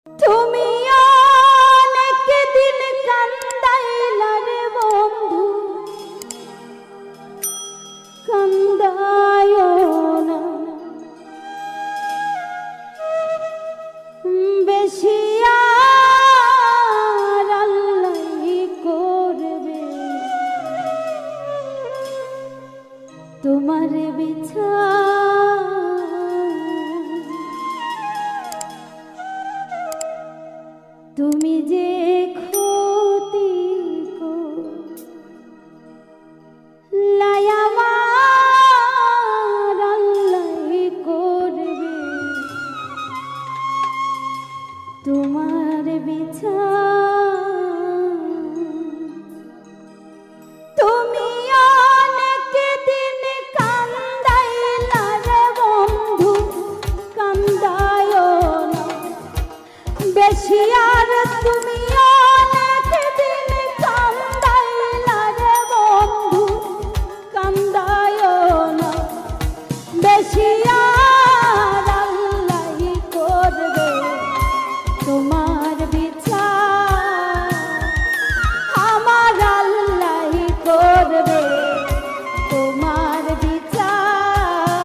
তুমি অনেক দিন কান্দাইলা রে বন্ধু, কান্দায় না বেশি, আর আল্লাহই করবে তোমার বিচার। তুমি যে ক্ষতি করলাই আমার আল্লাহই করবে তোমার বিচার। তুমি অনেক দিন কান্দাইলা রে বন্ধু, কান্দায় না বেশি, আর তুমি